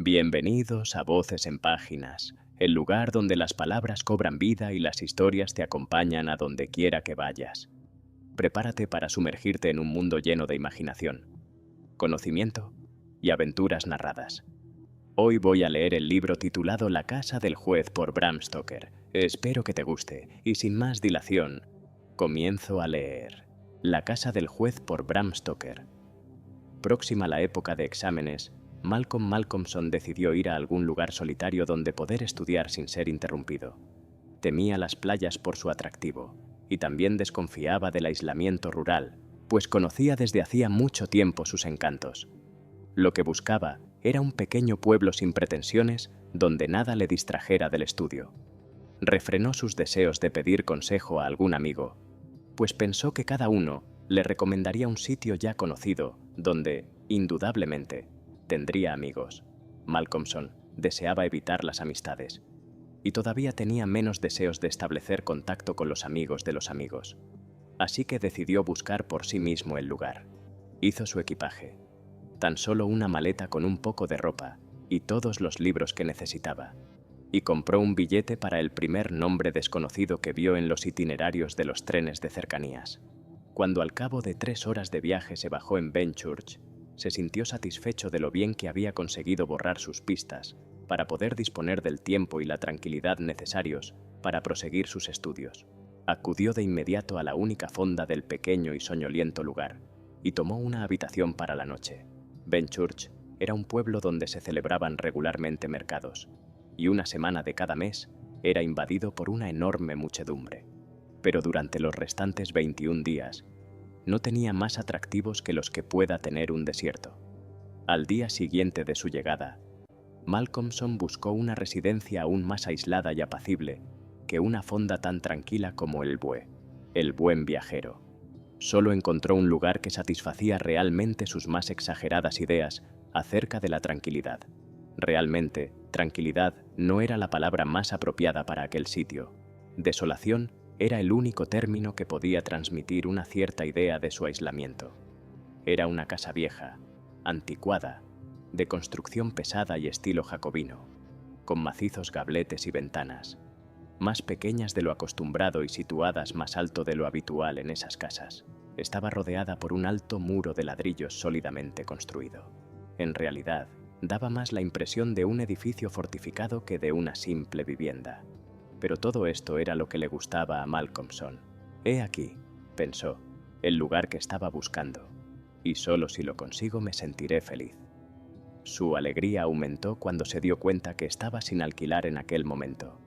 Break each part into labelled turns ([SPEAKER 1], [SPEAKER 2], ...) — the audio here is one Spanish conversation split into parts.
[SPEAKER 1] Bienvenidos a Voces en Páginas, el lugar donde las palabras cobran vida y las historias te acompañan a donde quiera que vayas. Prepárate para sumergirte en un mundo lleno de imaginación, conocimiento y aventuras narradas. Hoy voy a leer el libro titulado La casa del juez por Bram Stoker. Espero que te guste y sin más dilación, comienzo a leer La casa del juez por Bram Stoker. Próxima la época de exámenes, Malcolm Malcolmson decidió ir a algún lugar solitario donde poder estudiar sin ser interrumpido. Temía las playas por su atractivo y también desconfiaba del aislamiento rural, pues conocía desde hacía mucho tiempo sus encantos. Lo que buscaba era un pequeño pueblo sin pretensiones donde nada le distrajera del estudio. Refrenó sus deseos de pedir consejo a algún amigo, pues pensó que cada uno le recomendaría un sitio ya conocido donde, indudablemente, tendría amigos. Malcolmson deseaba evitar las amistades y todavía tenía menos deseos de establecer contacto con los amigos de los amigos. Así que decidió buscar por sí mismo el lugar. Hizo su equipaje. Tan solo una maleta con un poco de ropa y todos los libros que necesitaba. Y compró un billete para el primer nombre desconocido que vio en los itinerarios de los trenes de cercanías. Cuando al cabo de 3 horas de viaje se bajó en Benchurch, se sintió satisfecho de lo bien que había conseguido borrar sus pistas para poder disponer del tiempo y la tranquilidad necesarios para proseguir sus estudios. Acudió de inmediato a la única fonda del pequeño y soñoliento lugar y tomó una habitación para la noche. Benchurch era un pueblo donde se celebraban regularmente mercados y una semana de cada mes era invadido por una enorme muchedumbre. Pero durante los restantes 21 días, no tenía más atractivos que los que pueda tener un desierto. Al día siguiente de su llegada, Malcolmson buscó una residencia aún más aislada y apacible que una fonda tan tranquila como el buen viajero. Solo encontró un lugar que satisfacía realmente sus más exageradas ideas acerca de la tranquilidad. Realmente, tranquilidad no era la palabra más apropiada para aquel sitio. Desolación era el único término que podía transmitir una cierta idea de su aislamiento. Era una casa vieja, anticuada, de construcción pesada y estilo jacobino, con macizos gabletes y ventanas, más pequeñas de lo acostumbrado y situadas más alto de lo habitual en esas casas. Estaba rodeada por un alto muro de ladrillos sólidamente construido. En realidad, daba más la impresión de un edificio fortificado que de una simple vivienda. Pero todo esto era lo que le gustaba a Malcolmson. He aquí, pensó, el lugar que estaba buscando, y solo si lo consigo me sentiré feliz. Su alegría aumentó cuando se dio cuenta que estaba sin alquilar en aquel momento.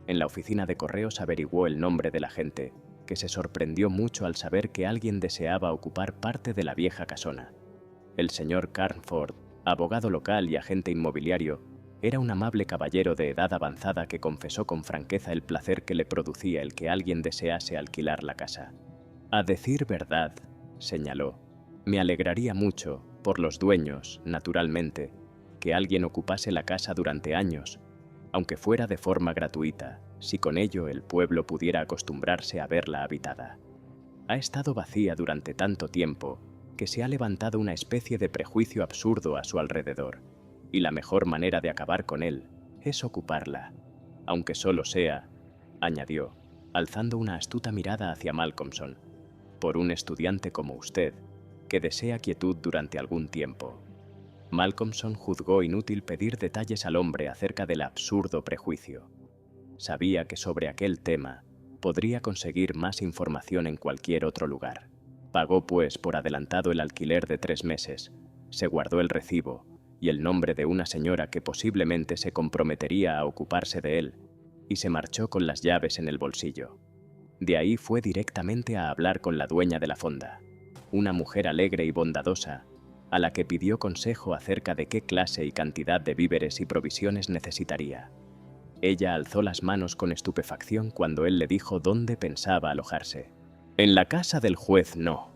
[SPEAKER 1] En la oficina de correos averiguó el nombre del agente, que se sorprendió mucho al saber que alguien deseaba ocupar parte de la vieja casona. El señor Carnford, abogado local y agente inmobiliario, era un amable caballero de edad avanzada que confesó con franqueza el placer que le producía el que alguien desease alquilar la casa. A decir verdad, señaló, me alegraría mucho, por los dueños, naturalmente, que alguien ocupase la casa durante años, aunque fuera de forma gratuita, si con ello el pueblo pudiera acostumbrarse a verla habitada. Ha estado vacía durante tanto tiempo que se ha levantado una especie de prejuicio absurdo a su alrededor, y la mejor manera de acabar con él es ocuparla, aunque solo sea, añadió, alzando una astuta mirada hacia Malcolmson, por un estudiante como usted, que desea quietud durante algún tiempo. Malcolmson juzgó inútil pedir detalles al hombre acerca del absurdo prejuicio. Sabía que sobre aquel tema podría conseguir más información en cualquier otro lugar. Pagó pues por adelantado el alquiler de 3 meses, se guardó el recibo y el nombre de una señora que posiblemente se comprometería a ocuparse de él, y se marchó con las llaves en el bolsillo. De ahí fue directamente a hablar con la dueña de la fonda, una mujer alegre y bondadosa, a la que pidió consejo acerca de qué clase y cantidad de víveres y provisiones necesitaría. Ella alzó las manos con estupefacción cuando él le dijo dónde pensaba alojarse. «En la casa del juez no»,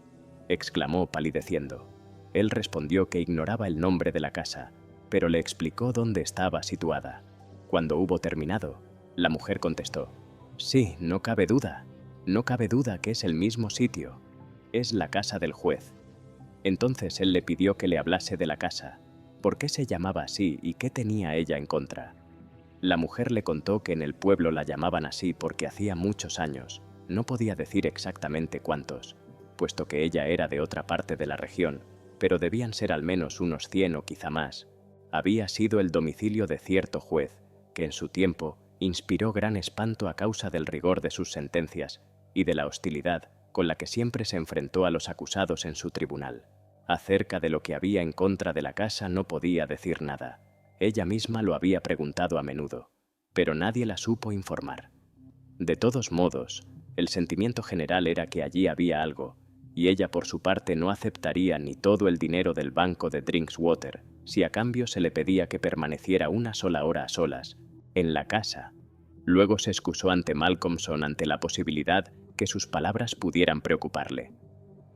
[SPEAKER 1] exclamó palideciendo. Él respondió que ignoraba el nombre de la casa, pero le explicó dónde estaba situada. Cuando hubo terminado, la mujer contestó: «Sí, no cabe duda que es el mismo sitio. Es la casa del juez». Entonces él le pidió que le hablase de la casa, ¿Por qué se llamaba así y qué tenía ella en contra? La mujer le contó que en el pueblo la llamaban así porque hacía muchos años, no podía decir exactamente cuántos, puesto que ella era de otra parte de la región, pero debían ser al menos unos 100 o quizá más. Había sido el domicilio de cierto juez, que en su tiempo inspiró gran espanto a causa del rigor de sus sentencias y de la hostilidad con la que siempre se enfrentó a los acusados en su tribunal. Acerca de lo que había en contra de la casa no podía decir nada. Ella misma lo había preguntado a menudo, pero nadie la supo informar. De todos modos, el sentimiento general era que allí había algo, y ella por su parte no aceptaría ni todo el dinero del banco de Drinkswater si a cambio se le pedía que permaneciera una sola hora a solas, en la casa. Luego se excusó ante Malcolmson ante la posibilidad que sus palabras pudieran preocuparle.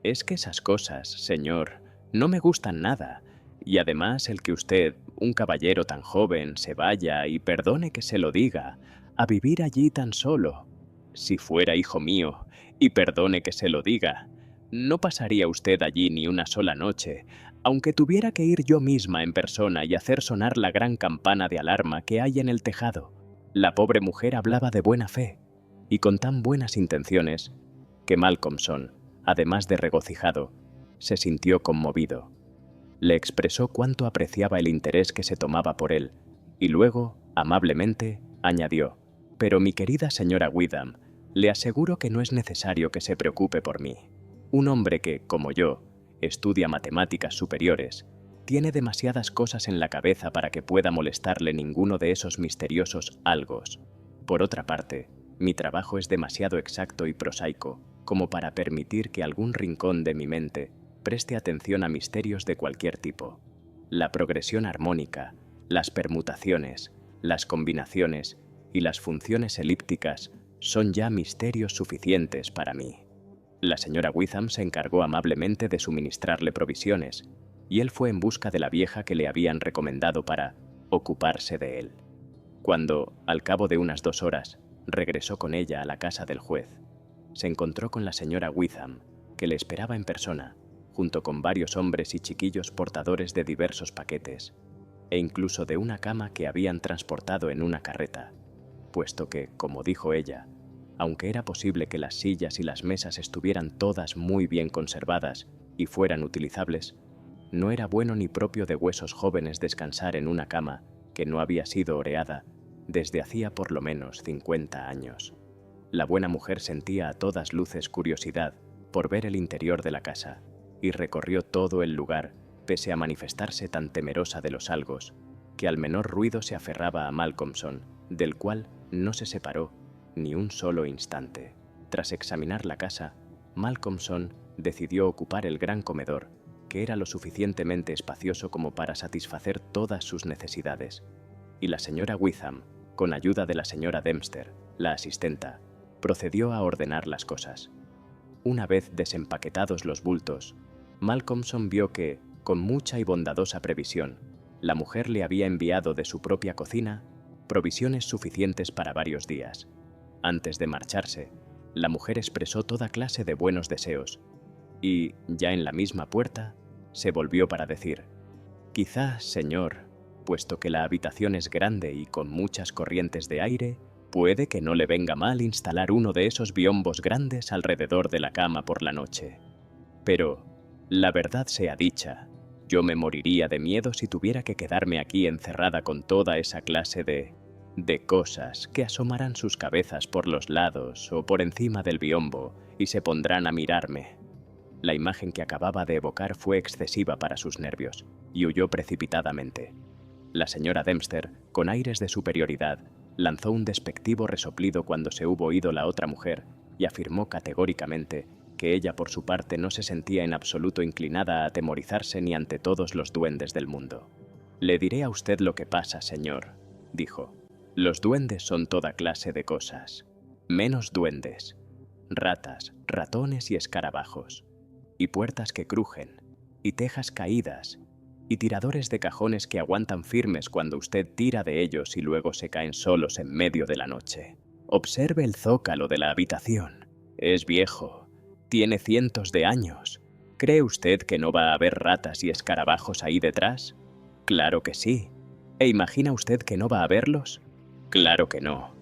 [SPEAKER 1] «Es que esas cosas, señor, no me gustan nada, y además el que usted, un caballero tan joven, se vaya, y perdone que se lo diga, a vivir allí tan solo. Si fuera hijo mío, y perdone que se lo diga, no pasaría usted allí ni una sola noche, aunque tuviera que ir yo misma en persona y hacer sonar la gran campana de alarma que hay en el tejado». La pobre mujer hablaba de buena fe, y con tan buenas intenciones, que Malcolmson, además de regocijado, se sintió conmovido. Le expresó cuánto apreciaba el interés que se tomaba por él, y luego, amablemente, añadió: «Pero mi querida señora Witham, le aseguro que no es necesario que se preocupe por mí. Un hombre que, como yo, estudia matemáticas superiores, tiene demasiadas cosas en la cabeza para que pueda molestarle ninguno de esos misteriosos algos. Por otra parte, mi trabajo es demasiado exacto y prosaico como para permitir que algún rincón de mi mente preste atención a misterios de cualquier tipo. La progresión armónica, las permutaciones, las combinaciones y las funciones elípticas son ya misterios suficientes para mí». La señora Witham se encargó amablemente de suministrarle provisiones, y él fue en busca de la vieja que le habían recomendado para ocuparse de él. Cuando, al cabo de unas 2 horas, regresó con ella a la casa del juez, se encontró con la señora Witham, que le esperaba en persona, junto con varios hombres y chiquillos portadores de diversos paquetes, e incluso de una cama que habían transportado en una carreta, puesto que, como dijo ella, aunque era posible que las sillas y las mesas estuvieran todas muy bien conservadas y fueran utilizables, no era bueno ni propio de huesos jóvenes descansar en una cama que no había sido oreada desde hacía por lo menos 50 años. La buena mujer sentía a todas luces curiosidad por ver el interior de la casa y recorrió todo el lugar, pese a manifestarse tan temerosa de los algos, que al menor ruido se aferraba a Malcolmson, del cual no se separó ni un solo instante. Tras examinar la casa, Malcolmson decidió ocupar el gran comedor, que era lo suficientemente espacioso como para satisfacer todas sus necesidades, y la señora Witham, con ayuda de la señora Dempster, la asistenta, procedió a ordenar las cosas. Una vez desempaquetados los bultos, Malcolmson vio que, con mucha y bondadosa previsión, la mujer le había enviado de su propia cocina provisiones suficientes para varios días. Antes de marcharse, la mujer expresó toda clase de buenos deseos, y, ya en la misma puerta, se volvió para decir: «Quizá, señor, puesto que la habitación es grande y con muchas corrientes de aire, puede que no le venga mal instalar uno de esos biombos grandes alrededor de la cama por la noche. Pero, la verdad sea dicha, yo me moriría de miedo si tuviera que quedarme aquí encerrada con toda esa clase de cosas que asomarán sus cabezas por los lados o por encima del biombo y se pondrán a mirarme». La imagen que acababa de evocar fue excesiva para sus nervios, y huyó precipitadamente. La señora Dempster, con aires de superioridad, lanzó un despectivo resoplido cuando se hubo oído la otra mujer, y afirmó categóricamente que ella por su parte no se sentía en absoluto inclinada a atemorizarse ni ante todos los duendes del mundo. «Le diré a usted lo que pasa, señor», dijo. «Los duendes son toda clase de cosas. Menos duendes. Ratas, ratones y escarabajos. Y puertas que crujen, y tejas caídas, y tiradores de cajones que aguantan firmes cuando usted tira de ellos y luego se caen solos en medio de la noche. Observe el zócalo de la habitación. Es viejo, tiene cientos de años. ¿Cree usted que no va a haber ratas y escarabajos ahí detrás? Claro que sí. ¿E imagina usted que no va a verlos? Claro que no.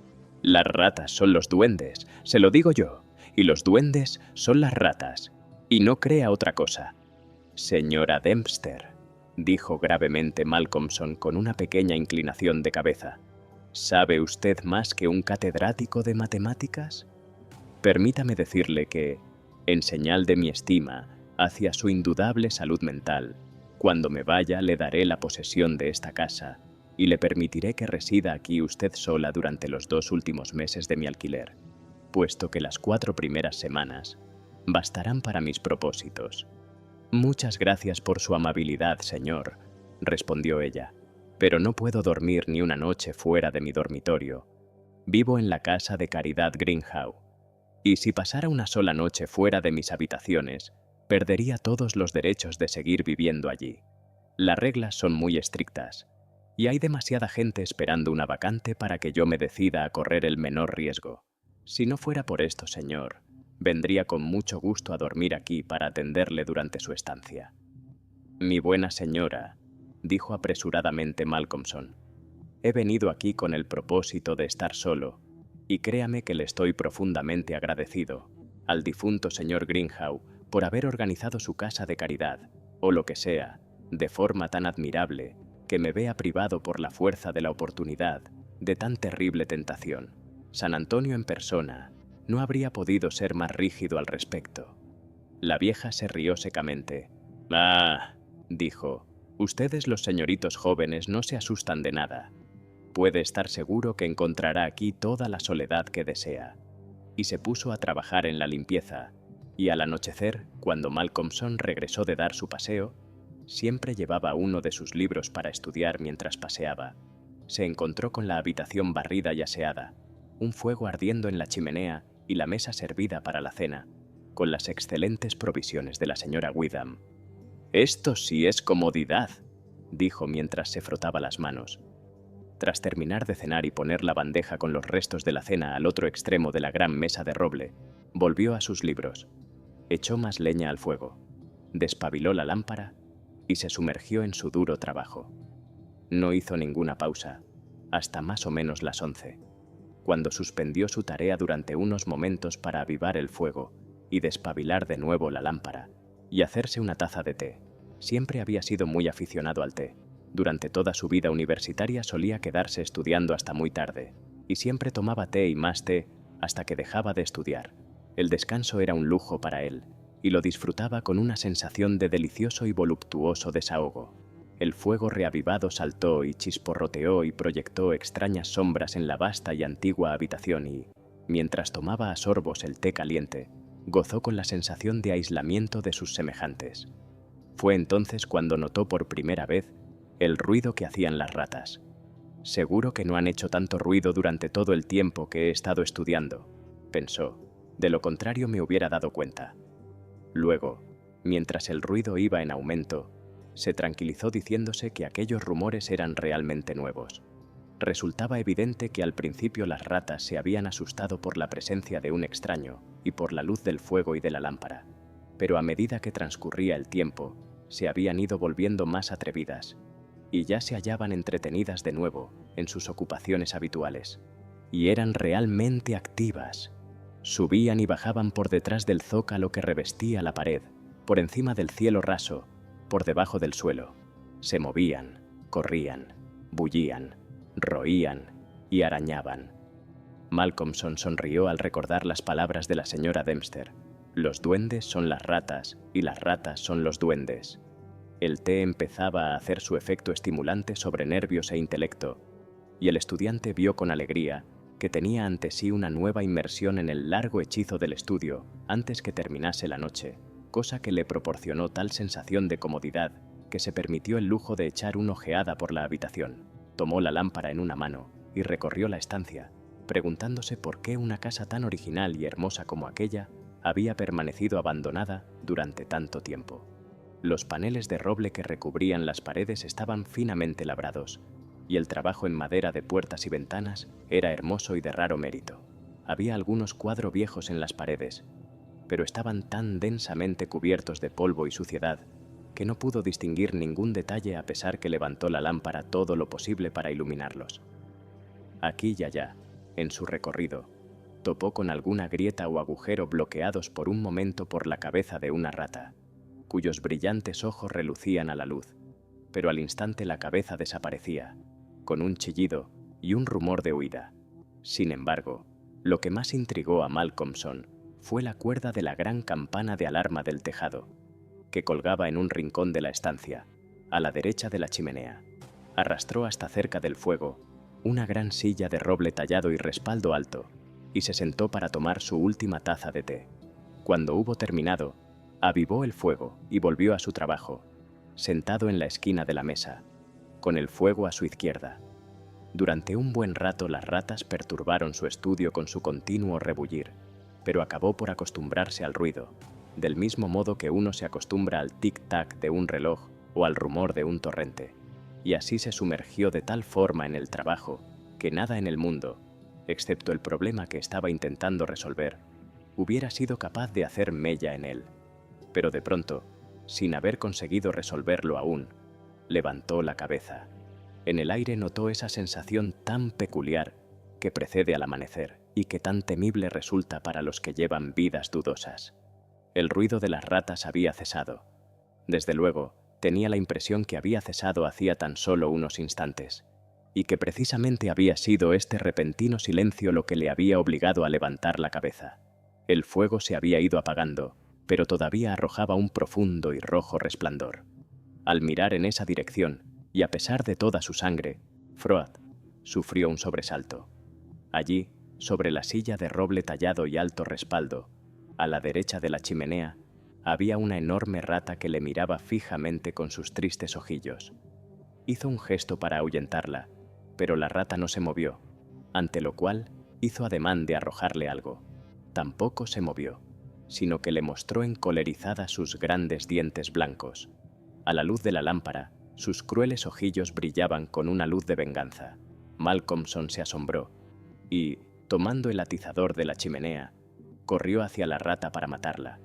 [SPEAKER 1] Las ratas son los duendes, se lo digo yo, y los duendes son las ratas. Y no crea otra cosa. Señora Dempster, dijo gravemente Malcolmson con una pequeña inclinación de cabeza, ¿sabe usted más que un catedrático de matemáticas? Permítame decirle que, en señal de mi estima hacia su indudable salud mental, cuando me vaya le daré la posesión de esta casa y le permitiré que resida aquí usted sola durante los 2 últimos meses de mi alquiler, puesto que las 4 primeras semanas bastarán para mis propósitos. Muchas gracias por su amabilidad, señor, respondió ella, pero no puedo dormir ni una noche fuera de mi dormitorio. Vivo en la casa de caridad Greenhow, y si pasara una sola noche fuera de mis habitaciones, perdería todos los derechos de seguir viviendo allí. Las reglas son muy estrictas, y hay demasiada gente esperando una vacante para que yo me decida a correr el menor riesgo. Si no fuera por esto, señor, vendría con mucho gusto a dormir aquí para atenderle durante su estancia. Mi buena señora, dijo apresuradamente Malcolmson, he venido aquí con el propósito de estar solo, y créame que le estoy profundamente agradecido al difunto señor Greenhow por haber organizado su casa de caridad, o lo que sea, de forma tan admirable que me vea privado por la fuerza de la oportunidad de tan terrible tentación. San Antonio en persona no habría podido ser más rígido al respecto. La vieja se rió secamente. «Ah», dijo, «ustedes los señoritos jóvenes no se asustan de nada. Puede estar seguro que encontrará aquí toda la soledad que desea». Y se puso a trabajar en la limpieza, y al anochecer, cuando Malcolmson regresó de dar su paseo, siempre llevaba uno de sus libros para estudiar mientras paseaba. Se encontró con la habitación barrida y aseada, un fuego ardiendo en la chimenea y la mesa servida para la cena, con las excelentes provisiones de la señora Witham. «Esto sí es comodidad», dijo mientras se frotaba las manos. Tras terminar de cenar y poner la bandeja con los restos de la cena al otro extremo de la gran mesa de roble, volvió a sus libros, echó más leña al fuego, despabiló la lámpara y se sumergió en su duro trabajo. No hizo ninguna pausa, hasta más o menos las 11, cuando suspendió su tarea durante unos momentos para avivar el fuego y despabilar de nuevo la lámpara y hacerse una taza de té. Siempre había sido muy aficionado al té. Durante toda su vida universitaria solía quedarse estudiando hasta muy tarde, y siempre tomaba té y más té hasta que dejaba de estudiar. El descanso era un lujo para él, y lo disfrutaba con una sensación de delicioso y voluptuoso desahogo. El fuego reavivado saltó y chisporroteó y proyectó extrañas sombras en la vasta y antigua habitación y, mientras tomaba a sorbos el té caliente, gozó con la sensación de aislamiento de sus semejantes. Fue entonces cuando notó por primera vez el ruido que hacían las ratas. «Seguro que no han hecho tanto ruido durante todo el tiempo que he estado estudiando», pensó. «De lo contrario me hubiera dado cuenta». Luego, mientras el ruido iba en aumento, se tranquilizó diciéndose que aquellos rumores eran realmente nuevos. Resultaba evidente que al principio las ratas se habían asustado por la presencia de un extraño y por la luz del fuego y de la lámpara, pero a medida que transcurría el tiempo, se habían ido volviendo más atrevidas, y ya se hallaban entretenidas de nuevo en sus ocupaciones habituales. Y eran realmente activas. Subían y bajaban por detrás del zócalo que revestía la pared, por encima del cielo raso, por debajo del suelo. Se movían, corrían, bullían, roían y arañaban. Malcolmson sonrió al recordar las palabras de la señora Dempster. Los duendes son las ratas y las ratas son los duendes. El té empezaba a hacer su efecto estimulante sobre nervios e intelecto, y el estudiante vio con alegría que tenía ante sí una nueva inmersión en el largo hechizo del estudio antes que terminase la noche, cosa que le proporcionó tal sensación de comodidad que se permitió el lujo de echar una ojeada por la habitación. Tomó la lámpara en una mano y recorrió la estancia, preguntándose por qué una casa tan original y hermosa como aquella había permanecido abandonada durante tanto tiempo. Los paneles de roble que recubrían las paredes estaban finamente labrados, y el trabajo en madera de puertas y ventanas era hermoso y de raro mérito. Había algunos cuadros viejos en las paredes, pero estaban tan densamente cubiertos de polvo y suciedad que no pudo distinguir ningún detalle a pesar que levantó la lámpara todo lo posible para iluminarlos. Aquí y allá, en su recorrido, topó con alguna grieta o agujero bloqueados por un momento por la cabeza de una rata, cuyos brillantes ojos relucían a la luz, pero al instante la cabeza desaparecía, con un chillido y un rumor de huida. Sin embargo, lo que más intrigó a Malcolmson fue la cuerda de la gran campana de alarma del tejado, que colgaba en un rincón de la estancia, a la derecha de la chimenea. Arrastró hasta cerca del fuego una gran silla de roble tallado y respaldo alto, y se sentó para tomar su última taza de té. Cuando hubo terminado, avivó el fuego y volvió a su trabajo, sentado en la esquina de la mesa, con el fuego a su izquierda. Durante un buen rato las ratas perturbaron su estudio con su continuo rebullir, pero acabó por acostumbrarse al ruido, del mismo modo que uno se acostumbra al tic-tac de un reloj o al rumor de un torrente, y así se sumergió de tal forma en el trabajo que nada en el mundo, excepto el problema que estaba intentando resolver, hubiera sido capaz de hacer mella en él. Pero de pronto, sin haber conseguido resolverlo aún, levantó la cabeza. En el aire notó esa sensación tan peculiar que precede al amanecer y que tan temible resulta para los que llevan vidas dudosas. El ruido de las ratas había cesado. Desde luego, tenía la impresión que había cesado hacía tan solo unos instantes, y que precisamente había sido este repentino silencio lo que le había obligado a levantar la cabeza. El fuego se había ido apagando, pero todavía arrojaba un profundo y rojo resplandor. Al mirar en esa dirección, y a pesar de toda su sangre, Froad sufrió un sobresalto. Allí, sobre la silla de roble tallado y alto respaldo, a la derecha de la chimenea, había una enorme rata que le miraba fijamente con sus tristes ojillos. Hizo un gesto para ahuyentarla, pero la rata no se movió, ante lo cual hizo ademán de arrojarle algo. Tampoco se movió, sino que le mostró encolerizada sus grandes dientes blancos. A la luz de la lámpara, sus crueles ojillos brillaban con una luz de venganza. Malcolmson se asombró y, tomando el atizador de la chimenea, corrió hacia la rata para matarla.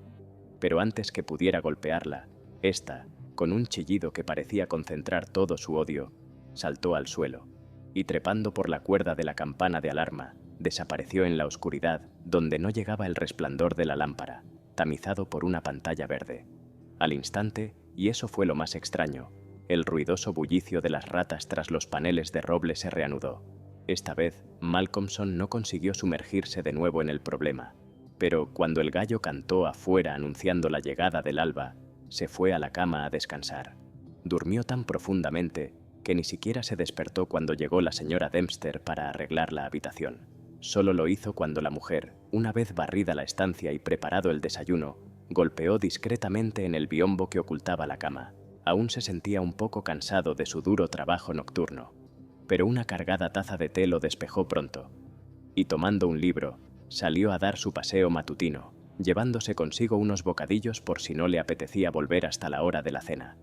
[SPEAKER 1] Pero antes que pudiera golpearla, ésta, con un chillido que parecía concentrar todo su odio, saltó al suelo y, trepando por la cuerda de la campana de alarma, desapareció en la oscuridad donde no llegaba el resplandor de la lámpara, tamizado por una pantalla verde. Al instante, y eso fue lo más extraño, el ruidoso bullicio de las ratas tras los paneles de roble se reanudó. Esta vez, Malcolmson no consiguió sumergirse de nuevo en el problema, pero cuando el gallo cantó afuera anunciando la llegada del alba, se fue a la cama a descansar. Durmió tan profundamente que ni siquiera se despertó cuando llegó la señora Dempster para arreglar la habitación. Solo lo hizo cuando la mujer, una vez barrida la estancia y preparado el desayuno, golpeó discretamente en el biombo que ocultaba la cama. Aún se sentía un poco cansado de su duro trabajo nocturno, pero una cargada taza de té lo despejó pronto, y tomando un libro, salió a dar su paseo matutino, llevándose consigo unos bocadillos por si no le apetecía volver hasta la hora de la cena.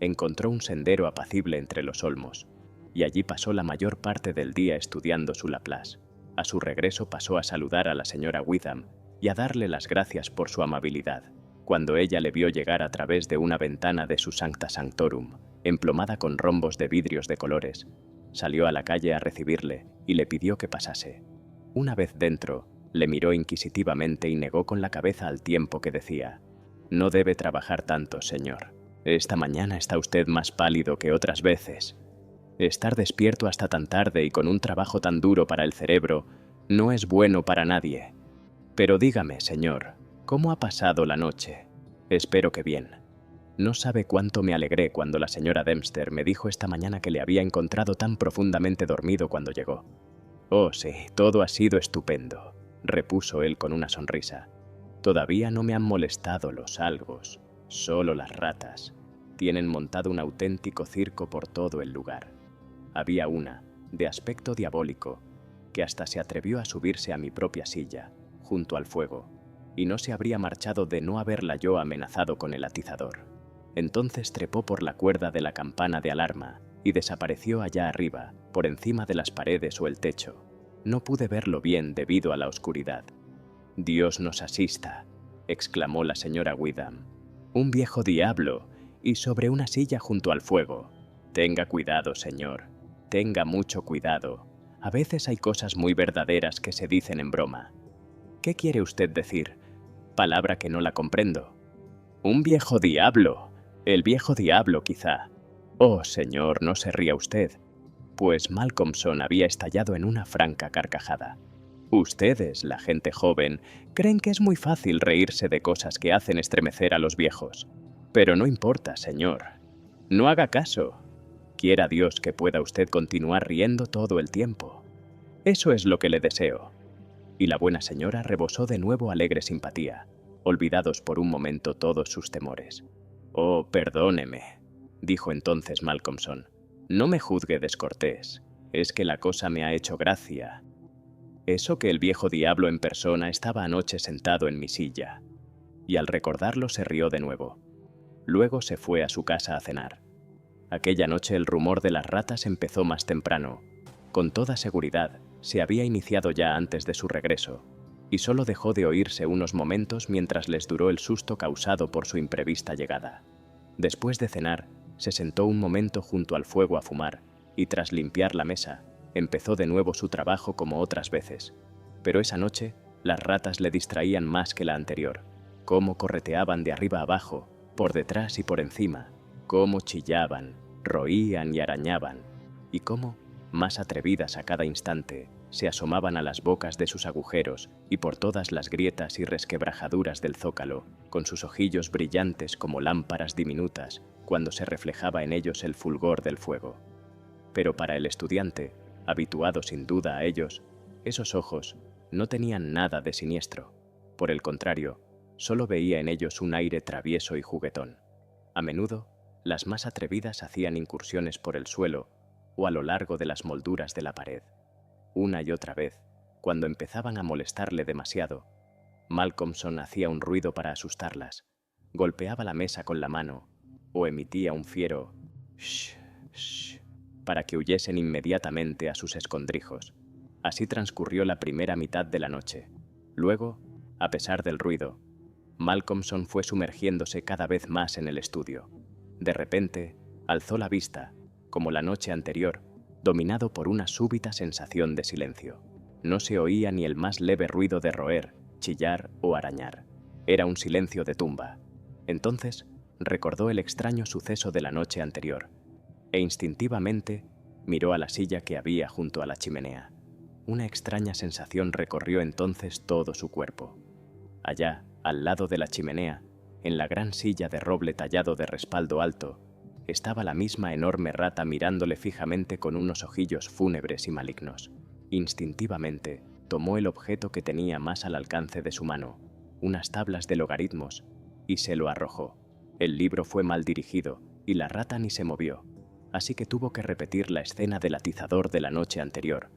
[SPEAKER 1] Encontró un sendero apacible entre los olmos, y allí pasó la mayor parte del día estudiando su Laplace. A su regreso pasó a saludar a la señora Witham y a darle las gracias por su amabilidad, cuando ella le vio llegar a través de una ventana de su Sancta Sanctorum, emplomada con rombos de vidrios de colores. Salió a la calle a recibirle y le pidió que pasase. Una vez dentro, le miró inquisitivamente y negó con la cabeza al tiempo que decía: «No debe trabajar tanto, señor. Esta mañana está usted más pálido que otras veces. Estar despierto hasta tan tarde y con un trabajo tan duro para el cerebro no es bueno para nadie. Pero dígame, señor, ¿cómo ha pasado la noche? Espero que bien. No sabe cuánto me alegré cuando la señora Dempster me dijo esta mañana que le había encontrado tan profundamente dormido cuando llegó». «Oh, sí, todo ha sido estupendo», repuso él con una sonrisa. «Todavía no me han molestado los algos, solo las ratas. Tienen montado un auténtico circo por todo el lugar. Había una, de aspecto diabólico, que hasta se atrevió a subirse a mi propia silla, junto al fuego, y no se habría marchado de no haberla yo amenazado con el atizador. Entonces trepó por la cuerda de la campana de alarma y desapareció allá arriba, por encima de las paredes o el techo. No pude verlo bien debido a la oscuridad». «Dios nos asista», exclamó la señora Witham. «Un viejo diablo, y sobre una silla junto al fuego. Tenga cuidado, señor. Tenga mucho cuidado. A veces hay cosas muy verdaderas que se dicen en broma. ¿Qué quiere usted decir? Palabra que no la comprendo. Un viejo diablo. El viejo diablo, quizá. Oh, señor, no se ría usted. Pues Malcolmson había estallado en una franca carcajada. Ustedes, la gente joven, creen que es muy fácil reírse de cosas que hacen estremecer a los viejos. Pero no importa, señor. No haga caso. Quiera Dios que pueda usted continuar riendo todo el tiempo. Eso es lo que le deseo. Y la buena señora rebosó de nuevo alegre simpatía, olvidados por un momento todos sus temores. «Oh, perdóneme», dijo entonces Malcolmson. «No me juzgue descortés. Es que la cosa me ha hecho gracia. Eso que el viejo diablo en persona estaba anoche sentado en mi silla». Y al recordarlo se rió de nuevo. Luego se fue a su casa a cenar. Aquella noche el rumor de las ratas empezó más temprano. Con toda seguridad, se había iniciado ya antes de su regreso, y solo dejó de oírse unos momentos mientras les duró el susto causado por su imprevista llegada. Después de cenar, se sentó un momento junto al fuego a fumar, y tras limpiar la mesa, empezó de nuevo su trabajo como otras veces. Pero esa noche, las ratas le distraían más que la anterior. Cómo correteaban de arriba abajo, por detrás y por encima, cómo chillaban, roían y arañaban, y cómo, más atrevidas a cada instante, se asomaban a las bocas de sus agujeros y por todas las grietas y resquebrajaduras del zócalo, con sus ojillos brillantes como lámparas diminutas, cuando se reflejaba en ellos el fulgor del fuego. Pero para el estudiante, habituado sin duda a ellos, esos ojos no tenían nada de siniestro. Por el contrario, solo veía en ellos un aire travieso y juguetón. A menudo, las más atrevidas hacían incursiones por el suelo o a lo largo de las molduras de la pared. Una y otra vez, cuando empezaban a molestarle demasiado, Malcolmson hacía un ruido para asustarlas, golpeaba la mesa con la mano o emitía un fiero «shh, shh» para que huyesen inmediatamente a sus escondrijos. Así transcurrió la primera mitad de la noche. Luego, a pesar del ruido, Malcolmson fue sumergiéndose cada vez más en el estudio. De repente, alzó la vista, como la noche anterior, dominado por una súbita sensación de silencio. No se oía ni el más leve ruido de roer, chillar o arañar. Era un silencio de tumba. Entonces, recordó el extraño suceso de la noche anterior, e instintivamente miró a la silla que había junto a la chimenea. Una extraña sensación recorrió entonces todo su cuerpo. Allá, al lado de la chimenea, en la gran silla de roble tallado de respaldo alto, estaba la misma enorme rata mirándole fijamente con unos ojillos fúnebres y malignos. Instintivamente, tomó el objeto que tenía más al alcance de su mano, unas tablas de logaritmos, y se lo arrojó. El libro fue mal dirigido, y la rata ni se movió, así que tuvo que repetir la escena del atizador de la noche anterior,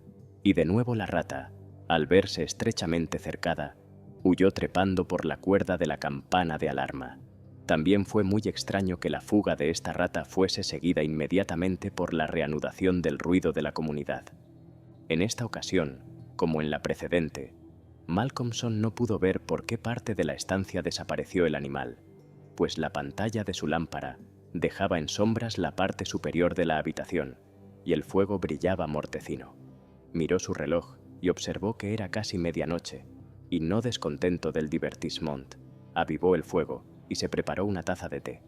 [SPEAKER 1] y de nuevo la rata, al verse estrechamente cercada, huyó trepando por la cuerda de la campana de alarma. También fue muy extraño que la fuga de esta rata fuese seguida inmediatamente por la reanudación del ruido de la comunidad. En esta ocasión, como en la precedente, Malcolmson no pudo ver por qué parte de la estancia desapareció el animal, pues la pantalla de su lámpara dejaba en sombras la parte superior de la habitación y el fuego brillaba mortecino. Miró su reloj y observó que era casi medianoche, y no descontento del divertissement, avivó el fuego y se preparó una taza de té.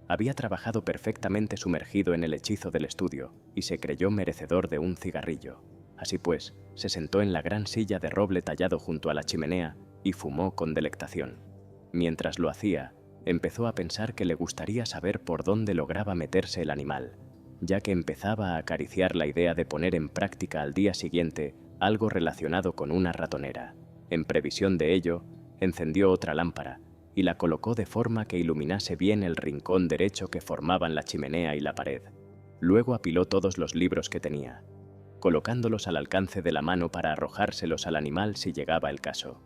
[SPEAKER 1] Había trabajado perfectamente sumergido en el hechizo del estudio y se creyó merecedor de un cigarrillo. Así pues, se sentó en la gran silla de roble tallado junto a la chimenea y fumó con delectación. Mientras lo hacía, empezó a pensar que le gustaría saber por dónde lograba meterse el animal, ya que empezaba a acariciar la idea de poner en práctica al día siguiente algo relacionado con una ratonera. En previsión de ello, encendió otra lámpara y la colocó de forma que iluminase bien el rincón derecho que formaban la chimenea y la pared. Luego apiló todos los libros que tenía, colocándolos al alcance de la mano para arrojárselos al animal si llegaba el caso.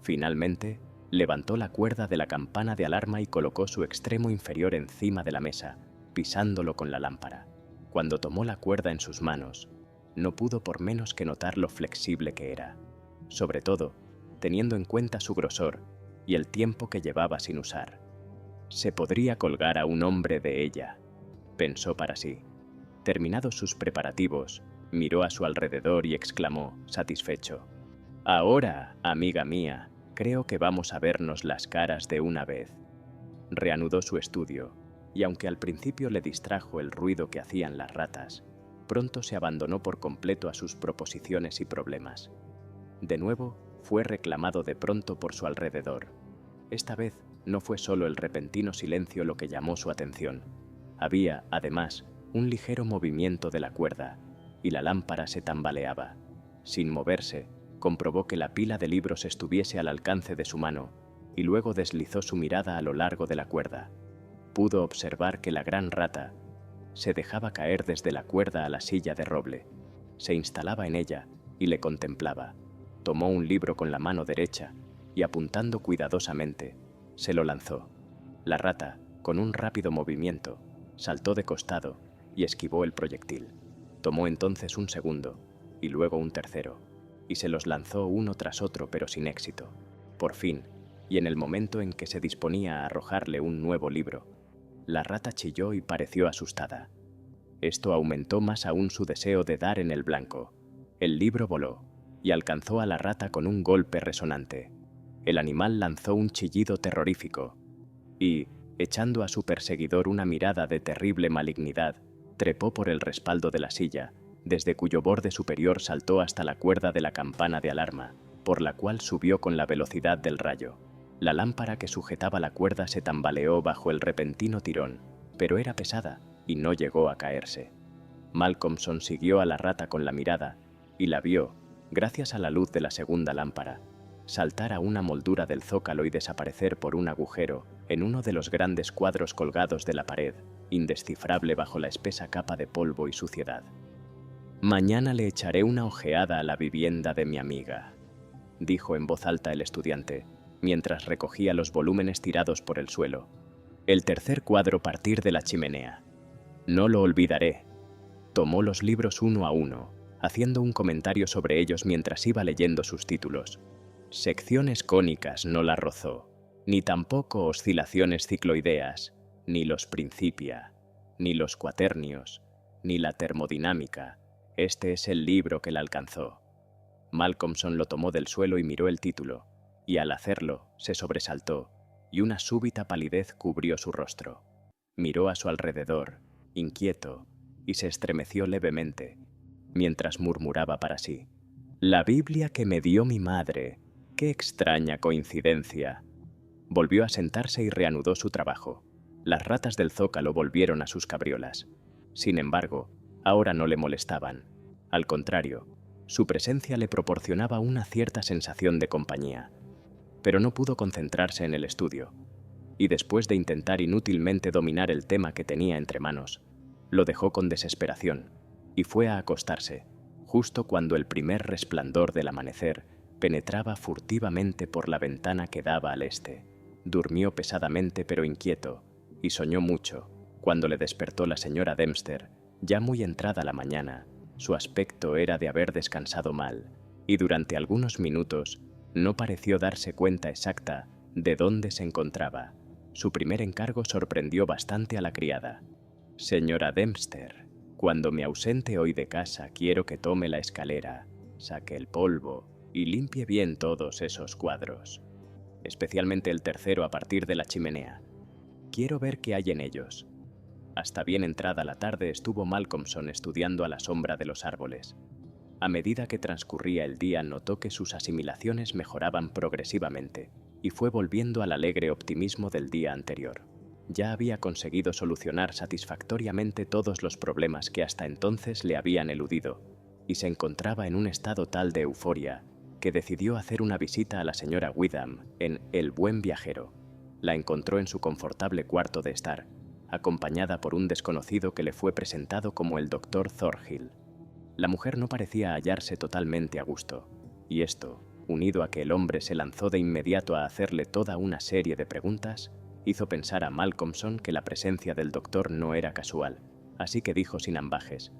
[SPEAKER 1] Finalmente, levantó la cuerda de la campana de alarma y colocó su extremo inferior encima de la mesa, pisándolo con la lámpara. Cuando tomó la cuerda en sus manos, no pudo por menos que notar lo flexible que era, sobre todo, teniendo en cuenta su grosor y el tiempo que llevaba sin usar. Se podría colgar a un hombre de ella, pensó para sí. Terminados sus preparativos, miró a su alrededor y exclamó, satisfecho: «Ahora, amiga mía, creo que vamos a vernos las caras de una vez». Reanudó su estudio, y aunque al principio le distrajo el ruido que hacían las ratas, pronto se abandonó por completo a sus proposiciones y problemas. De nuevo, fue reclamado de pronto por su alrededor. Esta vez no fue solo el repentino silencio lo que llamó su atención. Había, además, un ligero movimiento de la cuerda, y la lámpara se tambaleaba. Sin moverse, comprobó que la pila de libros estuviese al alcance de su mano, y luego deslizó su mirada a lo largo de la cuerda. Pudo observar que la gran rata se dejaba caer desde la cuerda a la silla de roble. Se instalaba en ella y le contemplaba. Tomó un libro con la mano derecha y, apuntando cuidadosamente, se lo lanzó. La rata, con un rápido movimiento, saltó de costado y esquivó el proyectil. Tomó entonces un segundo y luego un tercero, y se los lanzó uno tras otro, pero sin éxito. Por fin, y en el momento en que se disponía a arrojarle un nuevo libro, la rata chilló y pareció asustada. Esto aumentó más aún su deseo de dar en el blanco. El libro voló y alcanzó a la rata con un golpe resonante. El animal lanzó un chillido terrorífico y, echando a su perseguidor una mirada de terrible malignidad, trepó por el respaldo de la silla, desde cuyo borde superior saltó hasta la cuerda de la campana de alarma, por la cual subió con la velocidad del rayo. La lámpara que sujetaba la cuerda se tambaleó bajo el repentino tirón, pero era pesada y no llegó a caerse. Malcolmson siguió a la rata con la mirada y la vio, gracias a la luz de la segunda lámpara, saltar a una moldura del zócalo y desaparecer por un agujero en uno de los grandes cuadros colgados de la pared, indescifrable bajo la espesa capa de polvo y suciedad. «Mañana le echaré una ojeada a la vivienda de mi amiga», dijo en voz alta el estudiante, mientras recogía los volúmenes tirados por el suelo. «El tercer cuadro partir de la chimenea. No lo olvidaré». Tomó los libros uno a uno, haciendo un comentario sobre ellos mientras iba leyendo sus títulos. Secciones cónicas no la rozó, ni tampoco oscilaciones cicloideas, ni los Principia, ni los Cuaternios, ni la termodinámica. Este es el libro que la alcanzó. Malcolmson lo tomó del suelo y miró el título, y al hacerlo se sobresaltó, y una súbita palidez cubrió su rostro. Miró a su alrededor, inquieto, y se estremeció levemente, mientras murmuraba para sí: «La Biblia que me dio mi madre, qué extraña coincidencia». Volvió a sentarse y reanudó su trabajo. Las ratas del zócalo volvieron a sus cabriolas. Sin embargo, ahora no le molestaban. Al contrario, su presencia le proporcionaba una cierta sensación de compañía. Pero no pudo concentrarse en el estudio, y después de intentar inútilmente dominar el tema que tenía entre manos, lo dejó con desesperación y fue a acostarse, justo cuando el primer resplandor del amanecer penetraba furtivamente por la ventana que daba al este. Durmió pesadamente pero inquieto, y soñó mucho, cuando le despertó la señora Dempster, ya muy entrada la mañana. Su aspecto era de haber descansado mal, y durante algunos minutos no pareció darse cuenta exacta de dónde se encontraba. Su primer encargo sorprendió bastante a la criada. «Señora Dempster, cuando me ausente hoy de casa quiero que tome la escalera, saque el polvo y limpie bien todos esos cuadros, especialmente el tercero a partir de la chimenea. Quiero ver qué hay en ellos». Hasta bien entrada la tarde estuvo Malcolmson estudiando a la sombra de los árboles. A medida que transcurría el día notó que sus asimilaciones mejoraban progresivamente y fue volviendo al alegre optimismo del día anterior. Ya había conseguido solucionar satisfactoriamente todos los problemas que hasta entonces le habían eludido y se encontraba en un estado tal de euforia que decidió hacer una visita a la señora Witham en El Buen Viajero. La encontró en su confortable cuarto de estar, acompañada por un desconocido que le fue presentado como el Dr. Thornhill. La mujer no parecía hallarse totalmente a gusto, y esto, unido a que el hombre se lanzó de inmediato a hacerle toda una serie de preguntas, hizo pensar a Malcolmson que la presencia del doctor no era casual, así que dijo sin ambajes: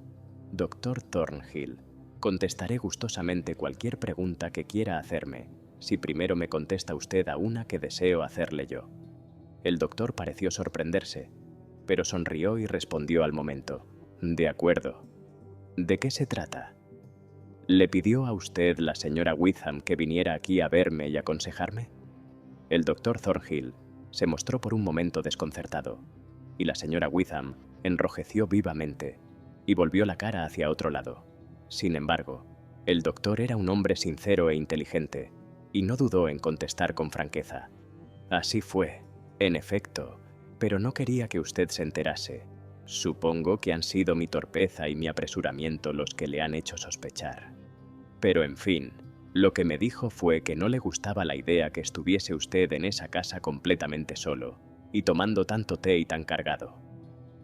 [SPEAKER 1] «Dr. Thornhill, contestaré gustosamente cualquier pregunta que quiera hacerme, si primero me contesta usted a una que deseo hacerle yo». El doctor pareció sorprenderse, pero sonrió y respondió al momento. «De acuerdo. ¿De qué se trata?» «¿Le pidió a usted la señora Witham que viniera aquí a verme y aconsejarme?» El doctor Thornhill se mostró por un momento desconcertado, y la señora Witham enrojeció vivamente y volvió la cara hacia otro lado. Sin embargo, el doctor era un hombre sincero e inteligente, y no dudó en contestar con franqueza. «Así fue, en efecto, pero no quería que usted se enterase. Supongo que han sido mi torpeza y mi apresuramiento los que le han hecho sospechar. Pero en fin, lo que me dijo fue que no le gustaba la idea que estuviese usted en esa casa completamente solo y tomando tanto té y tan cargado.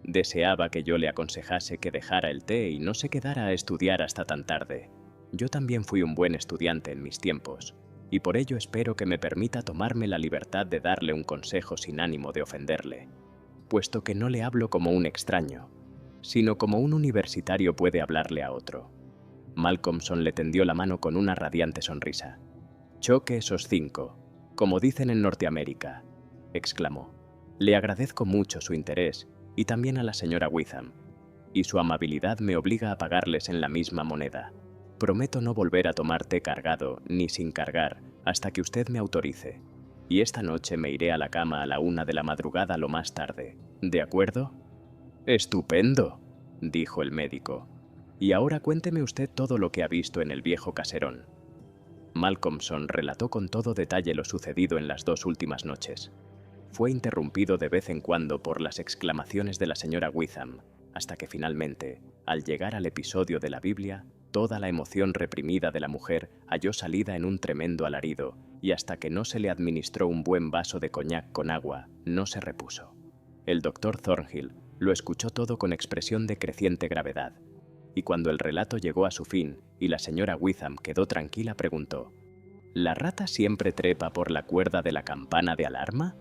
[SPEAKER 1] Deseaba que yo le aconsejase que dejara el té y no se quedara a estudiar hasta tan tarde. Yo también fui un buen estudiante en mis tiempos, y por ello espero que me permita tomarme la libertad de darle un consejo sin ánimo de ofenderle, puesto que no le hablo como un extraño, sino como un universitario puede hablarle a otro». Malcolmson le tendió la mano con una radiante sonrisa. «Choque esos 5, como dicen en Norteamérica», exclamó. «Le agradezco mucho su interés y también a la señora Witham, y su amabilidad me obliga a pagarles en la misma moneda. Prometo no volver a tomar té cargado ni sin cargar hasta que usted me autorice, y esta noche me iré a la cama a la 1 de la madrugada lo más tarde. ¿De acuerdo?» «Estupendo», dijo el médico. «Y ahora cuénteme usted todo lo que ha visto en el viejo caserón». Malcolmson relató con todo detalle lo sucedido en las 2 últimas noches. Fue interrumpido de vez en cuando por las exclamaciones de la señora Witham, hasta que finalmente, al llegar al episodio de la Biblia, toda la emoción reprimida de la mujer halló salida en un tremendo alarido, y hasta que no se le administró un buen vaso de coñac con agua, no se repuso. El doctor Thornhill lo escuchó todo con expresión de creciente gravedad, y cuando el relato llegó a su fin y la señora Witham quedó tranquila, preguntó: «¿La rata siempre trepa por la cuerda de la campana de alarma?»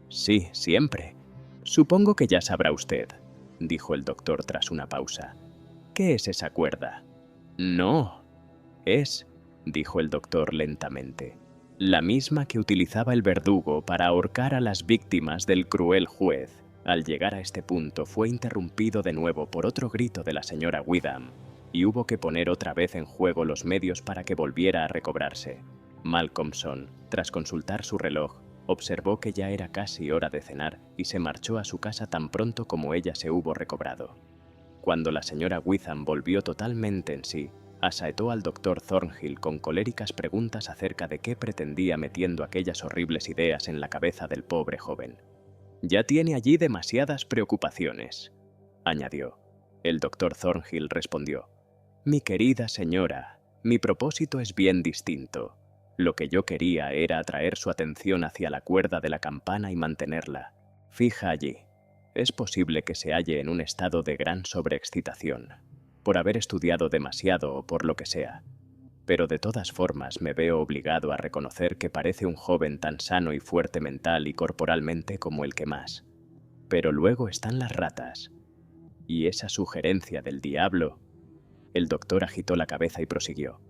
[SPEAKER 1] «Sí, siempre. Supongo que ya sabrá usted», dijo el doctor tras una pausa. «¿Qué es esa cuerda?» «No. Es», dijo el doctor lentamente, «la misma que utilizaba el verdugo para ahorcar a las víctimas del cruel juez». Al llegar a este punto fue interrumpido de nuevo por otro grito de la señora Witham, y hubo que poner otra vez en juego los medios para que volviera a recobrarse. Malcolmson, tras consultar su reloj, observó que ya era casi hora de cenar y se marchó a su casa tan pronto como ella se hubo recobrado. Cuando la señora Witham volvió totalmente en sí, asaetó al doctor Thornhill con coléricas preguntas acerca de qué pretendía metiendo aquellas horribles ideas en la cabeza del pobre joven. «Ya tiene allí demasiadas preocupaciones», añadió. El doctor Thornhill respondió: «Mi querida señora, mi propósito es bien distinto. Lo que yo quería era atraer su atención hacia la cuerda de la campana y mantenerla fija allí. Es posible que se halle en un estado de gran sobreexcitación, por haber estudiado demasiado o por lo que sea. Pero de todas formas me veo obligado a reconocer que parece un joven tan sano y fuerte mental y corporalmente como el que más. Pero luego están las ratas. Y esa sugerencia del diablo». El doctor agitó la cabeza y prosiguió: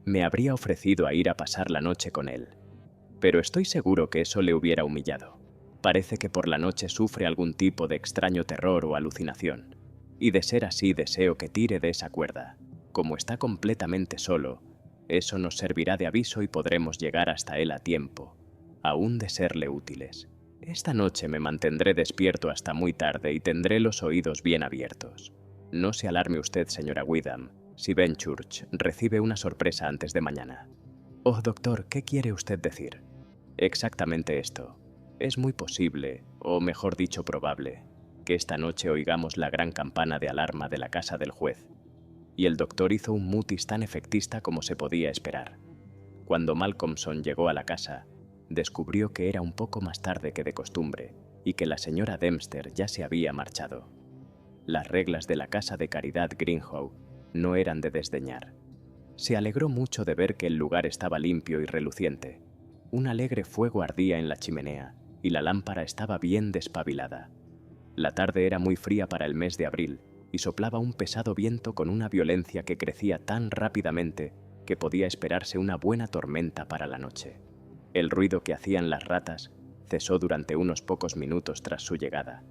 [SPEAKER 1] «Me habría ofrecido a ir a pasar la noche con él, pero estoy seguro que eso le hubiera humillado. Parece que por la noche sufre algún tipo de extraño terror o alucinación, y de ser así deseo que tire de esa cuerda. Como está completamente solo, eso nos servirá de aviso y podremos llegar hasta él a tiempo, aún de serle útiles. Esta noche me mantendré despierto hasta muy tarde y tendré los oídos bien abiertos. No se alarme usted, señora Witham, si Benchurch recibe una sorpresa antes de mañana». «Oh, doctor, ¿qué quiere usted decir?» «Exactamente esto. Es muy posible, o mejor dicho probable, que esta noche oigamos la gran campana de alarma de la casa del juez». Y el doctor hizo un mutis tan efectista como se podía esperar. Cuando Malcolmson llegó a la casa, descubrió que era un poco más tarde que de costumbre y que la señora Dempster ya se había marchado. Las reglas de la casa de caridad Greenhow no eran de desdeñar. Se alegró mucho de ver que el lugar estaba limpio y reluciente. Un alegre fuego ardía en la chimenea y la lámpara estaba bien despabilada. La tarde era muy fría para el mes de abril y soplaba un pesado viento con una violencia que crecía tan rápidamente que podía esperarse una buena tormenta para la noche. El ruido que hacían las ratas cesó durante unos pocos minutos tras su llegada,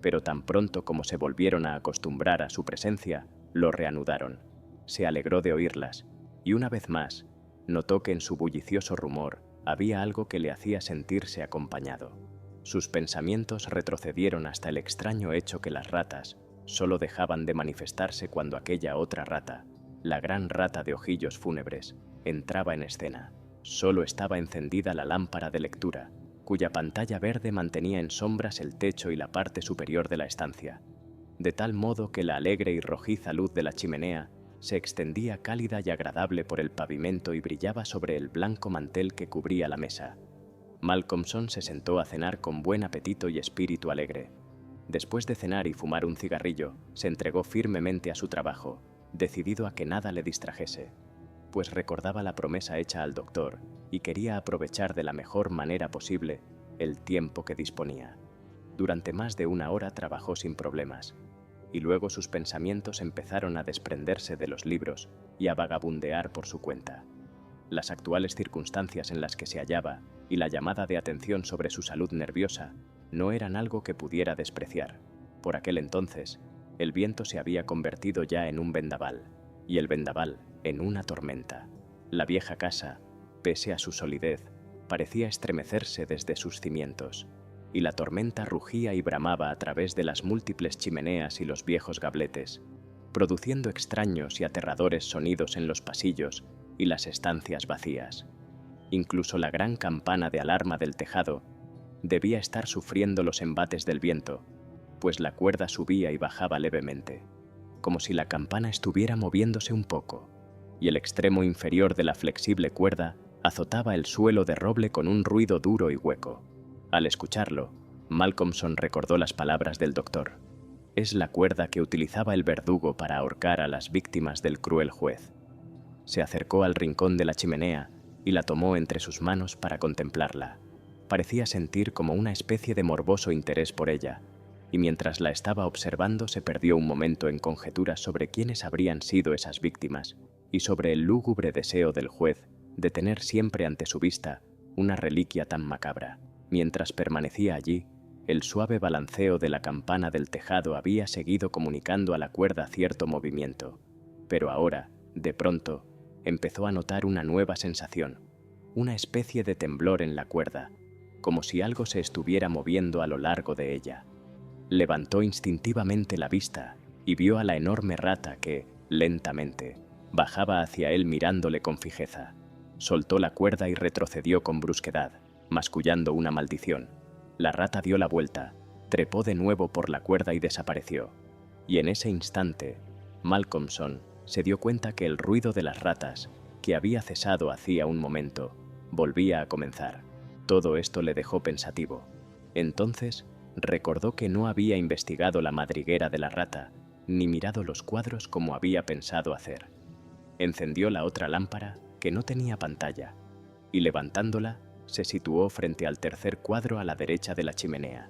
[SPEAKER 1] pero tan pronto como se volvieron a acostumbrar a su presencia, lo reanudaron. Se alegró de oírlas, y una vez más, notó que en su bullicioso rumor había algo que le hacía sentirse acompañado. Sus pensamientos retrocedieron hasta el extraño hecho que las ratas solo dejaban de manifestarse cuando aquella otra rata, la gran rata de ojillos fúnebres, entraba en escena. Solo estaba encendida la lámpara de lectura, cuya pantalla verde mantenía en sombras el techo y la parte superior de la estancia, de tal modo que la alegre y rojiza luz de la chimenea se extendía cálida y agradable por el pavimento y brillaba sobre el blanco mantel que cubría la mesa. Malcolmson se sentó a cenar con buen apetito y espíritu alegre. Después de cenar y fumar un cigarrillo, se entregó firmemente a su trabajo, decidido a que nada le distrajese, pues recordaba la promesa hecha al doctor y quería aprovechar de la mejor manera posible el tiempo que disponía. Durante más de una hora trabajó sin problemas, y luego sus pensamientos empezaron a desprenderse de los libros y a vagabundear por su cuenta. Las actuales circunstancias en las que se hallaba y la llamada de atención sobre su salud nerviosa no eran algo que pudiera despreciar. Por aquel entonces, el viento se había convertido ya en un vendaval, y el vendaval en una tormenta. La vieja casa, pese a su solidez, parecía estremecerse desde sus cimientos, y la tormenta rugía y bramaba a través de las múltiples chimeneas y los viejos gabletes, produciendo extraños y aterradores sonidos en los pasillos y las estancias vacías. Incluso la gran campana de alarma del tejado debía estar sufriendo los embates del viento, pues la cuerda subía y bajaba levemente, como si la campana estuviera moviéndose un poco, y el extremo inferior de la flexible cuerda azotaba el suelo de roble con un ruido duro y hueco. Al escucharlo, Malcolmson recordó las palabras del doctor. Es la cuerda que utilizaba el verdugo para ahorcar a las víctimas del cruel juez. Se acercó al rincón de la chimenea y la tomó entre sus manos para contemplarla. Parecía sentir como una especie de morboso interés por ella, y mientras la estaba observando se perdió un momento en conjeturas sobre quiénes habrían sido esas víctimas y sobre el lúgubre deseo del juez de tener siempre ante su vista una reliquia tan macabra. Mientras permanecía allí, el suave balanceo de la campana del tejado había seguido comunicando a la cuerda cierto movimiento, pero ahora, de pronto, empezó a notar una nueva sensación, una especie de temblor en la cuerda, como si algo se estuviera moviendo a lo largo de ella. Levantó instintivamente la vista y vio a la enorme rata que, lentamente, bajaba hacia él mirándole con fijeza. Soltó la cuerda y retrocedió con brusquedad, mascullando una maldición. La rata dio la vuelta, trepó de nuevo por la cuerda y desapareció. Y en ese instante, Malcolmson se dio cuenta que el ruido de las ratas, que había cesado hacía un momento, volvía a comenzar. Todo esto le dejó pensativo. Entonces, recordó que no había investigado la madriguera de la rata, ni mirado los cuadros como había pensado hacer. Encendió la otra lámpara, que no tenía pantalla, y levantándola, se situó frente al tercer cuadro a la derecha de la chimenea,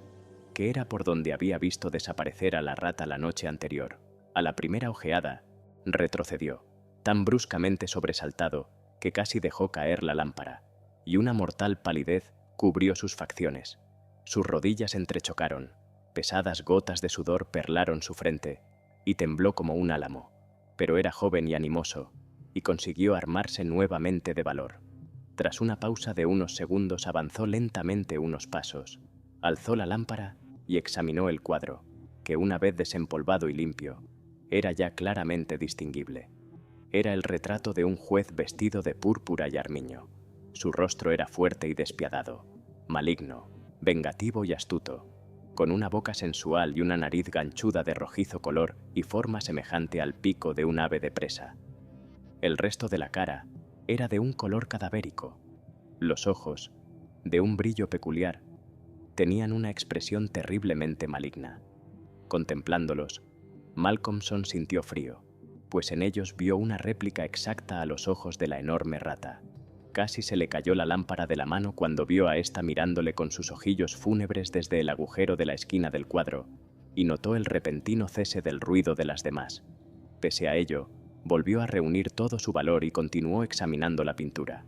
[SPEAKER 1] que era por donde había visto desaparecer a la rata la noche anterior. A la primera ojeada, retrocedió, tan bruscamente sobresaltado que casi dejó caer la lámpara, y una mortal palidez cubrió sus facciones. Sus rodillas entrechocaron, pesadas gotas de sudor perlaron su frente, y tembló como un álamo, pero era joven y animoso, y consiguió armarse nuevamente de valor. Tras una pausa de unos segundos avanzó lentamente unos pasos, alzó la lámpara y examinó el cuadro, que una vez desempolvado y limpio, era ya claramente distinguible. Era el retrato de un juez vestido de púrpura y armiño. Su rostro era fuerte y despiadado, maligno, vengativo y astuto, con una boca sensual y una nariz ganchuda de rojizo color y forma semejante al pico de un ave de presa. El resto de la cara era de un color cadavérico. Los ojos, de un brillo peculiar, tenían una expresión terriblemente maligna. Contemplándolos, Malcolmson sintió frío, pues en ellos vio una réplica exacta a los ojos de la enorme rata. Casi se le cayó la lámpara de la mano cuando vio a ésta mirándole con sus ojillos fúnebres desde el agujero de la esquina del cuadro, y notó el repentino cese del ruido de las demás. Pese a ello, volvió a reunir todo su valor y continuó examinando la pintura.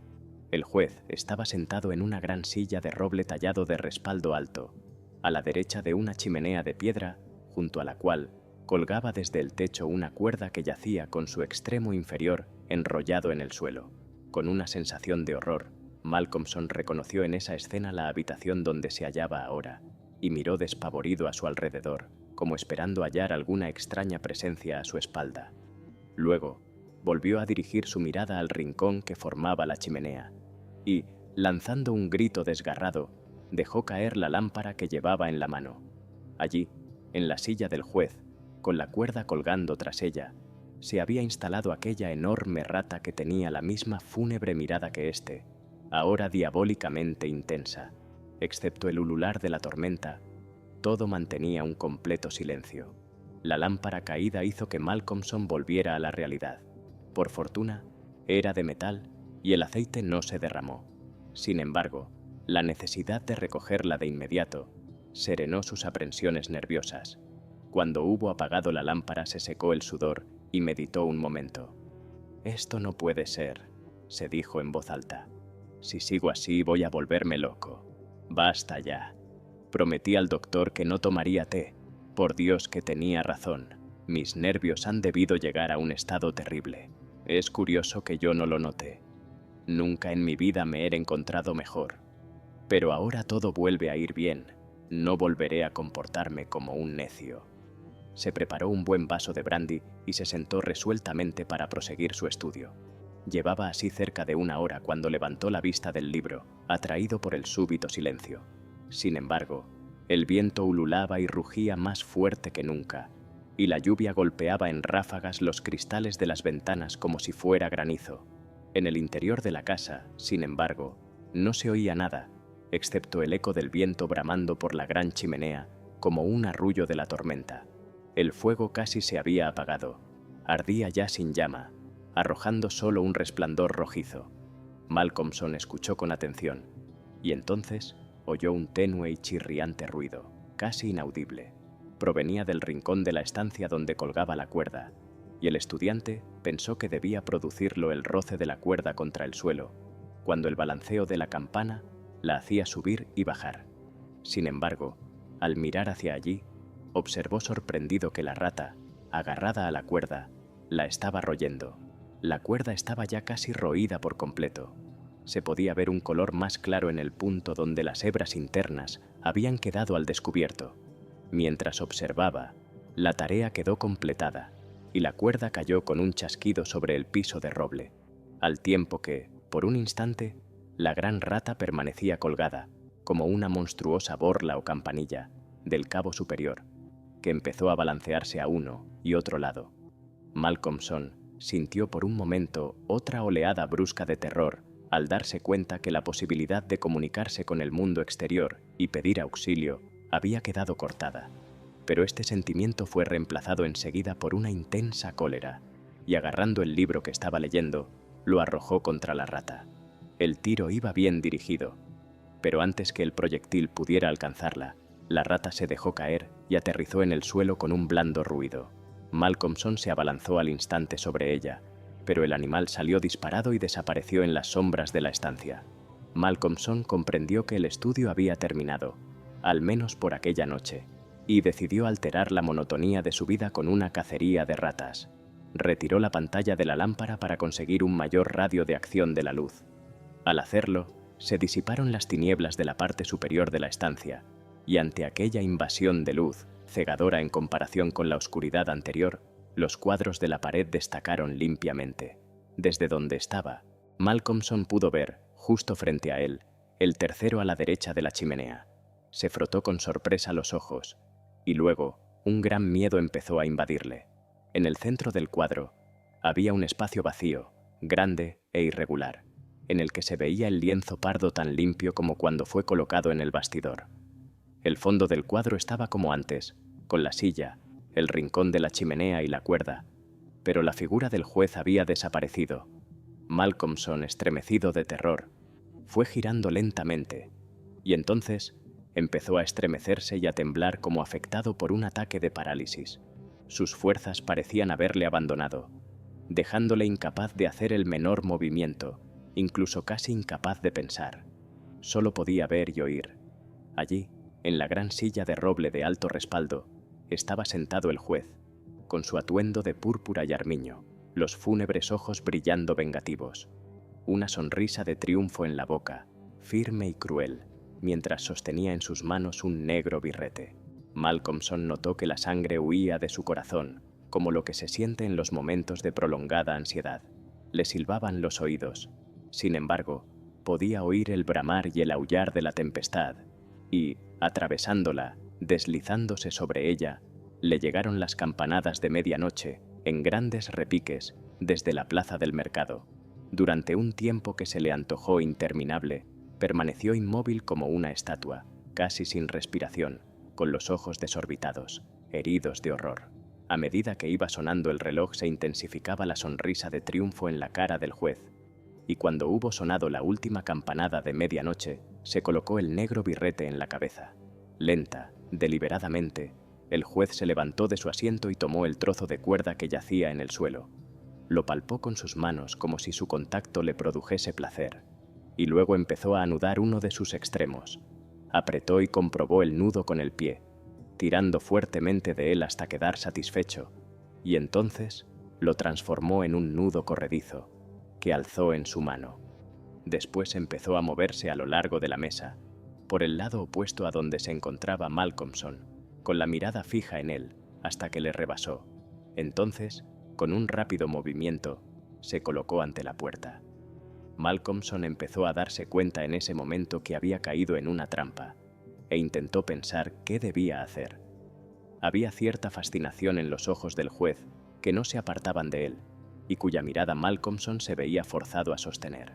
[SPEAKER 1] El juez estaba sentado en una gran silla de roble tallado de respaldo alto, a la derecha de una chimenea de piedra, junto a la cual colgaba desde el techo una cuerda que yacía con su extremo inferior enrollado en el suelo. Con una sensación de horror, Malcolmson reconoció en esa escena la habitación donde se hallaba ahora, y miró despavorido a su alrededor, como esperando hallar alguna extraña presencia a su espalda. Luego, volvió a dirigir su mirada al rincón que formaba la chimenea, y, lanzando un grito desgarrado, dejó caer la lámpara que llevaba en la mano. Allí, en la silla del juez, con la cuerda colgando tras ella, se había instalado aquella enorme rata que tenía la misma fúnebre mirada que éste, ahora diabólicamente intensa. Excepto el ulular de la tormenta, todo mantenía un completo silencio. La lámpara caída hizo que Malcolmson volviera a la realidad. Por fortuna, era de metal y el aceite no se derramó. Sin embargo, la necesidad de recogerla de inmediato serenó sus aprensiones nerviosas. Cuando hubo apagado la lámpara se secó el sudor y meditó un momento. «Esto no puede ser», se dijo en voz alta. «Si sigo así voy a volverme loco. Basta ya. Prometí al doctor que no tomaría té. Por Dios que tenía razón. Mis nervios han debido llegar a un estado terrible. Es curioso que yo no lo note. Nunca en mi vida me he encontrado mejor. Pero ahora todo vuelve a ir bien. No volveré a comportarme como un necio». Se preparó un buen vaso de brandy y se sentó resueltamente para proseguir su estudio. Llevaba así cerca de una hora cuando levantó la vista del libro, atraído por el súbito silencio. Sin embargo, el viento ululaba y rugía más fuerte que nunca, y la lluvia golpeaba en ráfagas los cristales de las ventanas como si fuera granizo. En el interior de la casa, sin embargo, no se oía nada, excepto el eco del viento bramando por la gran chimenea, como un arrullo de la tormenta. El fuego casi se había apagado. Ardía ya sin llama, arrojando solo un resplandor rojizo. Malcolmson escuchó con atención, y entonces oyó un tenue y chirriante ruido, casi inaudible. Provenía del rincón de la estancia donde colgaba la cuerda, y el estudiante pensó que debía producirlo el roce de la cuerda contra el suelo, cuando el balanceo de la campana la hacía subir y bajar. Sin embargo, al mirar hacia allí, observó sorprendido que la rata, agarrada a la cuerda, la estaba royendo. La cuerda estaba ya casi roída por completo. Se podía ver un color más claro en el punto donde las hebras internas habían quedado al descubierto. Mientras observaba, la tarea quedó completada y la cuerda cayó con un chasquido sobre el piso de roble, al tiempo que, por un instante, la gran rata permanecía colgada, como una monstruosa borla o campanilla, del cabo superior, que empezó a balancearse a uno y otro lado. Malcolmson sintió por un momento otra oleada brusca de terror al darse cuenta que la posibilidad de comunicarse con el mundo exterior y pedir auxilio había quedado cortada. Pero este sentimiento fue reemplazado enseguida por una intensa cólera, y agarrando el libro que estaba leyendo, lo arrojó contra la rata. El tiro iba bien dirigido, pero antes que el proyectil pudiera alcanzarla, la rata se dejó caer y aterrizó en el suelo con un blando ruido. Malcolmson se abalanzó al instante sobre ella, pero el animal salió disparado y desapareció en las sombras de la estancia. Malcolmson comprendió que el estudio había terminado, al menos por aquella noche, y decidió alterar la monotonía de su vida con una cacería de ratas. Retiró la pantalla de la lámpara para conseguir un mayor radio de acción de la luz. Al hacerlo, se disiparon las tinieblas de la parte superior de la estancia, y ante aquella invasión de luz, cegadora en comparación con la oscuridad anterior, los cuadros de la pared destacaron limpiamente. Desde donde estaba, Malcolmson pudo ver, justo frente a él, el tercero a la derecha de la chimenea. Se frotó con sorpresa los ojos, y luego un gran miedo empezó a invadirle. En el centro del cuadro había un espacio vacío, grande e irregular, en el que se veía el lienzo pardo tan limpio como cuando fue colocado en el bastidor. El fondo del cuadro estaba como antes, con la silla, el rincón de la chimenea y la cuerda, pero la figura del juez había desaparecido. Malcolmson, estremecido de terror, fue girando lentamente, y entonces empezó a estremecerse y a temblar como afectado por un ataque de parálisis. Sus fuerzas parecían haberle abandonado, dejándole incapaz de hacer el menor movimiento, incluso casi incapaz de pensar. Solo podía ver y oír. Allí, en la gran silla de roble de alto respaldo, estaba sentado el juez, con su atuendo de púrpura y armiño, los fúnebres ojos brillando vengativos, una sonrisa de triunfo en la boca, firme y cruel, mientras sostenía en sus manos un negro birrete. Malcolmson notó que la sangre huía de su corazón, como lo que se siente en los momentos de prolongada ansiedad. Le silbaban los oídos. Sin embargo, podía oír el bramar y el aullar de la tempestad, y, atravesándola, deslizándose sobre ella, le llegaron las campanadas de medianoche, en grandes repiques, desde la plaza del mercado. Durante un tiempo que se le antojó interminable, permaneció inmóvil como una estatua, casi sin respiración, con los ojos desorbitados, heridos de horror. A medida que iba sonando el reloj se intensificaba la sonrisa de triunfo en la cara del juez, y cuando hubo sonado la última campanada de medianoche, se colocó el negro birrete en la cabeza. Lenta, deliberadamente, el juez se levantó de su asiento y tomó el trozo de cuerda que yacía en el suelo. Lo palpó con sus manos como si su contacto le produjese placer, y luego empezó a anudar uno de sus extremos. Apretó y comprobó el nudo con el pie, tirando fuertemente de él hasta quedar satisfecho, y entonces lo transformó en un nudo corredizo, que alzó en su mano. Después empezó a moverse a lo largo de la mesa, por el lado opuesto a donde se encontraba Malcolmson, con la mirada fija en él, hasta que le rebasó. Entonces, con un rápido movimiento, se colocó ante la puerta. Malcolmson empezó a darse cuenta en ese momento que había caído en una trampa, e intentó pensar qué debía hacer. Había cierta fascinación en los ojos del juez, que no se apartaban de él, y cuya mirada Malcolmson se veía forzado a sostener.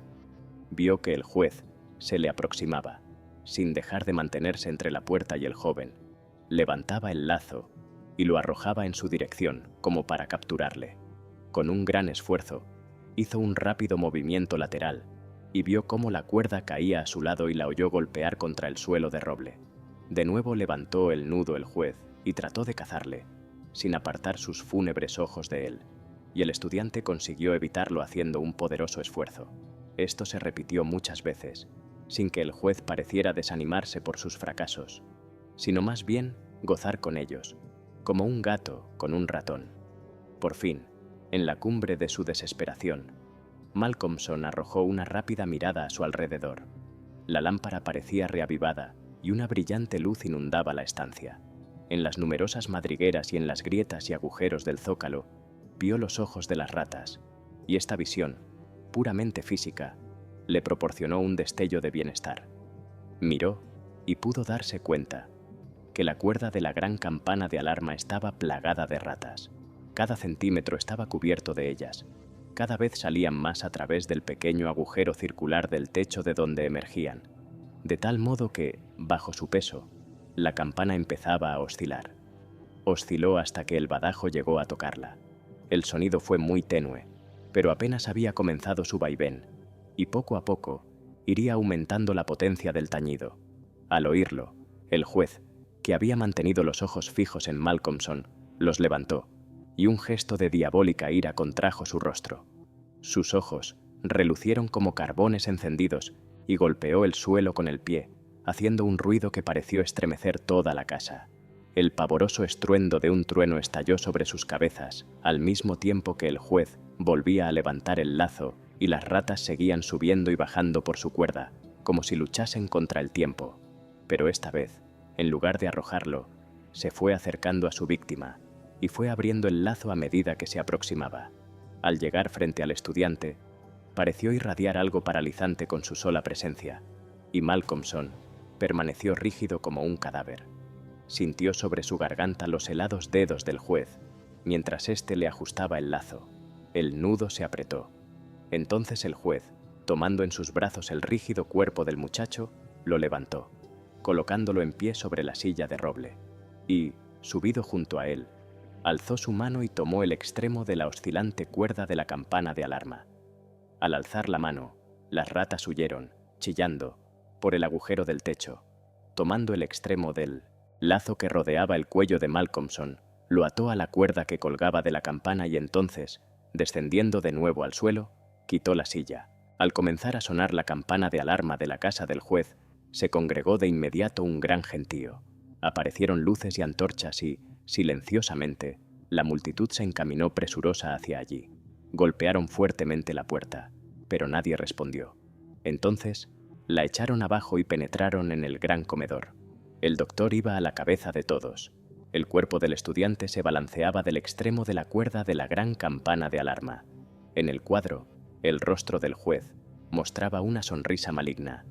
[SPEAKER 1] Vio que el juez se le aproximaba, sin dejar de mantenerse entre la puerta y el joven. Levantaba el lazo y lo arrojaba en su dirección, como para capturarle. Con un gran esfuerzo, hizo un rápido movimiento lateral y vio cómo la cuerda caía a su lado y la oyó golpear contra el suelo de roble. De nuevo levantó el nudo el juez y trató de cazarle, sin apartar sus fúnebres ojos de él, y el estudiante consiguió evitarlo haciendo un poderoso esfuerzo. Esto se repitió muchas veces, sin que el juez pareciera desanimarse por sus fracasos, sino más bien gozar con ellos, como un gato con un ratón. Por fin, en la cumbre de su desesperación, Malcolmson arrojó una rápida mirada a su alrededor. La lámpara parecía reavivada y una brillante luz inundaba la estancia. En las numerosas madrigueras y en las grietas y agujeros del zócalo, vio los ojos de las ratas, y esta visión, puramente física, le proporcionó un destello de bienestar. Miró y pudo darse cuenta que la cuerda de la gran campana de alarma estaba plagada de ratas. Cada centímetro estaba cubierto de ellas. Cada vez salían más a través del pequeño agujero circular del techo de donde emergían, de tal modo que, bajo su peso, la campana empezaba a oscilar. Osciló hasta que el badajo llegó a tocarla. El sonido fue muy tenue, pero apenas había comenzado su vaivén, y poco a poco iría aumentando la potencia del tañido. Al oírlo, el juez, que había mantenido los ojos fijos en Malcolmson, los levantó, y un gesto de diabólica ira contrajo su rostro. Sus ojos relucieron como carbones encendidos y golpeó el suelo con el pie, haciendo un ruido que pareció estremecer toda la casa. El pavoroso estruendo de un trueno estalló sobre sus cabezas, al mismo tiempo que el juez volvía a levantar el lazo y las ratas seguían subiendo y bajando por su cuerda, como si luchasen contra el tiempo. Pero esta vez, en lugar de arrojarlo, se fue acercando a su víctima y fue abriendo el lazo a medida que se aproximaba. Al llegar frente al estudiante, pareció irradiar algo paralizante con su sola presencia, y Malcolmson permaneció rígido como un cadáver. Sintió sobre su garganta los helados dedos del juez, mientras éste le ajustaba el lazo. El nudo se apretó. Entonces el juez, tomando en sus brazos el rígido cuerpo del muchacho, lo levantó, colocándolo en pie sobre la silla de roble, y, subido junto a él, alzó su mano y tomó el extremo de la oscilante cuerda de la campana de alarma. Al alzar la mano, las ratas huyeron, chillando, por el agujero del techo. Tomando el extremo del lazo que rodeaba el cuello de Malcolmson, lo ató a la cuerda que colgaba de la campana y entonces, descendiendo de nuevo al suelo, quitó la silla, Al comenzar a sonar la campana de alarma de la casa del juez, se congregó de inmediato un gran gentío. Aparecieron luces y antorchas y, silenciosamente, la multitud se encaminó presurosa hacia allí. Golpearon fuertemente la puerta, pero nadie respondió. Entonces, la echaron abajo y penetraron en el gran comedor. El doctor iba a la cabeza de todos. El cuerpo del estudiante se balanceaba del extremo de la cuerda de la gran campana de alarma. En el cuadro, el rostro del juez mostraba una sonrisa maligna.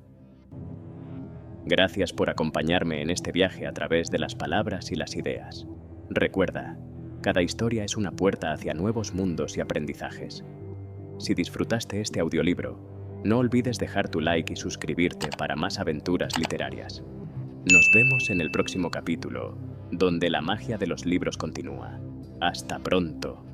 [SPEAKER 1] Gracias por acompañarme en este viaje a través de las palabras y las ideas. Recuerda, cada historia es una puerta hacia nuevos mundos y aprendizajes. Si disfrutaste este audiolibro, no olvides dejar tu like y suscribirte para más aventuras literarias. Nos vemos en el próximo capítulo, donde la magia de los libros continúa. ¡Hasta pronto!